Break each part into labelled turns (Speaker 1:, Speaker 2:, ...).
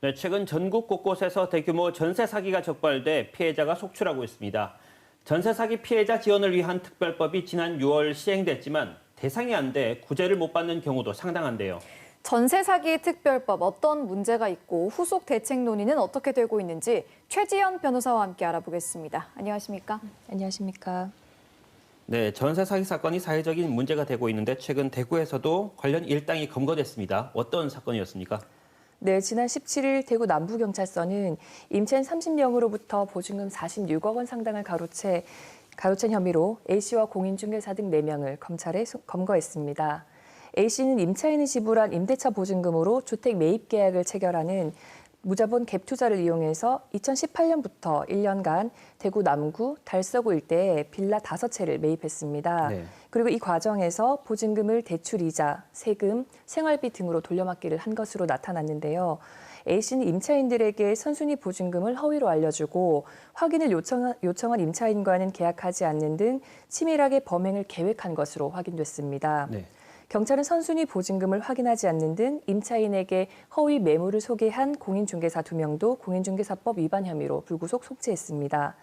Speaker 1: 네, 최근 전국 곳곳에서 대규모 전세 사기가 적발돼 피해자가 속출하고 있습니다. 전세 사기 피해자 지원을 위한 특별법이 지난 6월 시행됐지만 대상이 안 돼 구제를 못 받는 경우도 상당한데요.
Speaker 2: 전세 사기 특별법 어떤 문제가 있고 후속 대책 논의는 어떻게 되고 있는지 최지연 변호사와 함께 알아보겠습니다. 안녕하십니까?
Speaker 3: 안녕하십니까?
Speaker 1: 네, 전세 사기 사건이 사회적인 문제가 되고 있는데 최근 대구에서도 관련 일당이 검거됐습니다. 어떤 사건이었습니까?
Speaker 3: 네, 지난 17일 대구 남부경찰서는 임차인 30명으로부터 보증금 46억 원 상당을 가로챈 혐의로 A씨와 공인중개사 등 4명을 검찰에 검거했습니다. A씨는 임차인이 지불한 임대차 보증금으로 주택 매입 계약을 체결하는 무자본 갭 투자를 이용해서 2018년부터 1년간 대구 남구, 달서구 일대에 빌라 5채를 매입했습니다.
Speaker 1: 네.
Speaker 3: 그리고 이 과정에서 보증금을 대출이자, 세금, 생활비 등으로 돌려막기를 한 것으로 나타났는데요. A씨는 임차인들에게 선순위 보증금을 허위로 알려주고 확인을 요청한 임차인과는 계약하지 않는 등 치밀하게 범행을 계획한 것으로 확인됐습니다.
Speaker 1: 네.
Speaker 3: 경찰은 선순위 보증금을 확인하지 않는 등 임차인에게 허위 매물을 소개한 공인중개사 2명도 공인중개사법 위반 혐의로 불구속 송치했습니다.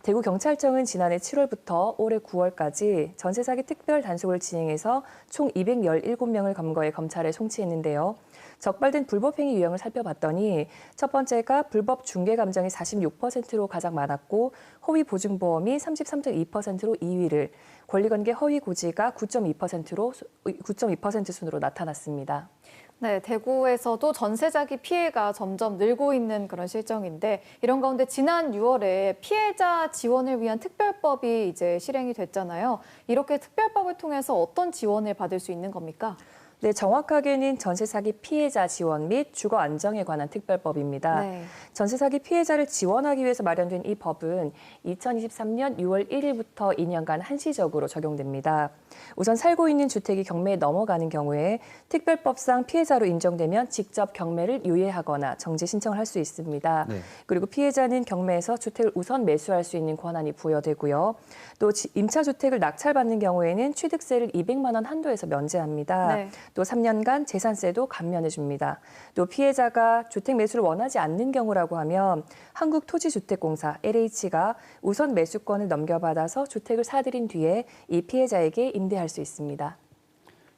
Speaker 3: 대구경찰청은 지난해 7월부터 올해 9월까지 전세 사기 특별 단속을 진행해서 총 217명을 검거해 검찰에 송치했는데요. 적발된 불법 행위 유형을 살펴봤더니 첫 번째가 불법 중개 감정이 46%로 가장 많았고 허위 보증보험이 33.2%로 2위를, 권리관계 허위 고지가 9.2% 순으로 나타났습니다.
Speaker 2: 네, 대구에서도 전세 사기 피해가 점점 늘고 있는 그런 실정인데 이런 가운데 지난 6월에 피해자 지원을 위한 특별법이 이제 실행이 됐잖아요. 이렇게 특별법을 통해서 어떤 지원을 받을 수 있는 겁니까?
Speaker 3: 네, 정확하게는 전세 사기 피해자 지원 및 주거 안정에 관한 특별법입니다.
Speaker 2: 네.
Speaker 3: 전세 사기 피해자를 지원하기 위해서 마련된 이 법은 2023년 6월 1일부터 2년간 한시적으로 적용됩니다. 우선 살고 있는 주택이 경매에 넘어가는 경우에 특별법상 피해자로 인정되면 직접 경매를 유예하거나 정지 신청을 할 수 있습니다.
Speaker 1: 네.
Speaker 3: 그리고 피해자는 경매에서 주택을 우선 매수할 수 있는 권한이 부여되고요. 또 임차주택을 낙찰받는 경우에는 취득세를 200만 원 한도에서 면제합니다.
Speaker 2: 네.
Speaker 3: 또 3년간 재산세도 감면해 줍니다. 또 피해자가 주택 매수를 원하지 않는 경우라고 하면 한국토지주택공사 LH가 우선 매수권을 넘겨받아서 주택을 사들인 뒤에 이 피해자에게 임대할 수 있습니다.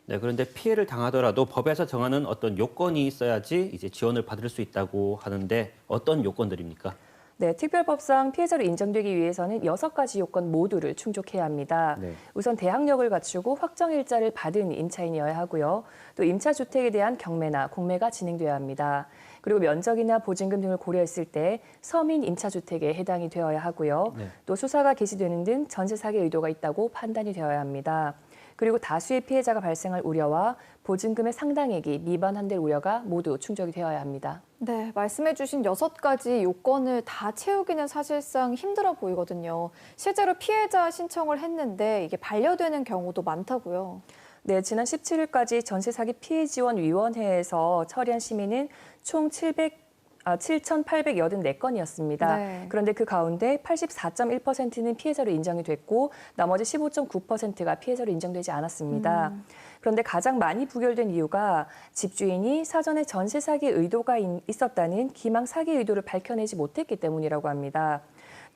Speaker 1: 네, 그런데 피해를 당하더라도 법에서 정하는 어떤 요건이 있어야지 이제 지원을 받을 수 있다고 하는데 어떤 요건들입니까?
Speaker 3: 네, 특별법상 피해자로 인정되기 위해서는 6가지 요건 모두를 충족해야 합니다.
Speaker 1: 네.
Speaker 3: 우선 대학력을 갖추고 확정일자를 받은 임차인이어야 하고요. 또 임차주택에 대한 경매나 공매가 진행돼야 합니다. 그리고 면적이나 보증금 등을 고려했을 때 서민 임차주택에 해당이 되어야 하고요.
Speaker 1: 네.
Speaker 3: 또 수사가 개시되는 등 전세 사기 의도가 있다고 판단이 되어야 합니다. 그리고 다수의 피해자가 발생할 우려와 보증금의 상당액이 미반환될 우려가 모두 충족이 되어야 합니다.
Speaker 2: 네, 말씀해 주신 6가지 요건을 다 채우기는 사실상 힘들어 보이거든요. 실제로 피해자 신청을 했는데 이게 반려되는 경우도 많다고요.
Speaker 3: 네, 지난 17일까지 전세 사기 피해 지원 위원회에서 처리한 심의는 총 7,884건이었습니다.
Speaker 2: 네.
Speaker 3: 그런데 그 가운데 84.1%는 피해자로 인정이 됐고 나머지 15.9%가 피해자로 인정되지 않았습니다. 그런데 가장 많이 부결된 이유가 집주인이 사전에 전세 사기 의도가 있었다는 기망 사기 의도를 밝혀내지 못했기 때문이라고 합니다.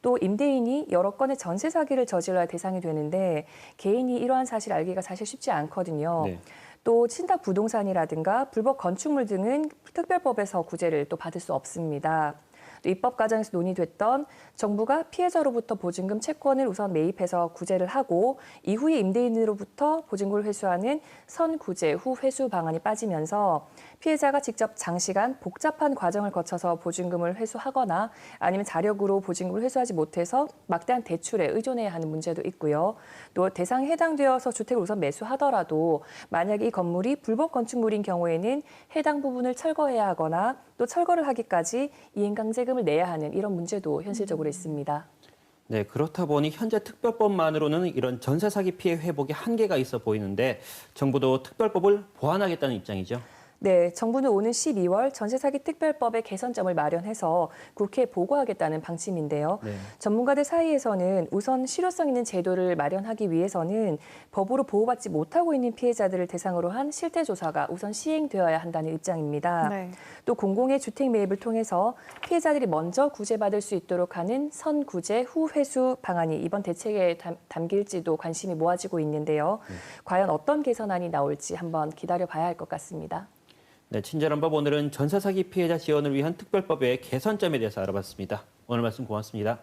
Speaker 3: 또 임대인이 여러 건의 전세 사기를 저질러야 대상이 되는데 개인이 이러한 사실을 알기가 사실 쉽지 않거든요.
Speaker 1: 네.
Speaker 3: 또 친탁 부동산이라든가 불법 건축물 등은 특별법에서 구제를 또 받을 수 없습니다. 또 입법 과정에서 논의됐던 정부가 피해자로부터 보증금 채권을 우선 매입해서 구제를 하고 이후에 임대인으로부터 보증금을 회수하는 선구제 후 회수 방안이 빠지면서 피해자가 직접 장시간 복잡한 과정을 거쳐서 보증금을 회수하거나 아니면 자력으로 보증금을 회수하지 못해서 막대한 대출에 의존해야 하는 문제도 있고요. 또 대상에 해당되어서 주택을 우선 매수하더라도 만약에 이 건물이 불법 건축물인 경우에는 해당 부분을 철거해야 하거나 또 철거를 하기까지 이행강제금을 내야 하는 이런 문제도 현실적으로 있습니다.
Speaker 1: 네, 그렇다 보니 현재 특별법만으로는 이런 전세 사기 피해 회복에 한계가 있어 보이는데 정부도 특별법을 보완하겠다는 입장이죠.
Speaker 3: 네, 정부는 오는 12월 전세 사기 특별법의 개선점을 마련해서 국회에 보고하겠다는 방침인데요.
Speaker 1: 네.
Speaker 3: 전문가들 사이에서는 우선 실효성 있는 제도를 마련하기 위해서는 법으로 보호받지 못하고 있는 피해자들을 대상으로 한 실태조사가 우선 시행되어야 한다는 입장입니다.
Speaker 2: 네.
Speaker 3: 또 공공의 주택 매입을 통해서 피해자들이 먼저 구제받을 수 있도록 하는 선구제 후회수 방안이 이번 대책에 담길지도 관심이 모아지고 있는데요. 과연 어떤 개선안이 나올지 한번 기다려봐야 할 것 같습니다.
Speaker 1: 네, 친절한 법 오늘은 전세 사기 피해자 지원을 위한 특별법의 개선점에 대해서 알아봤습니다. 오늘 말씀 고맙습니다.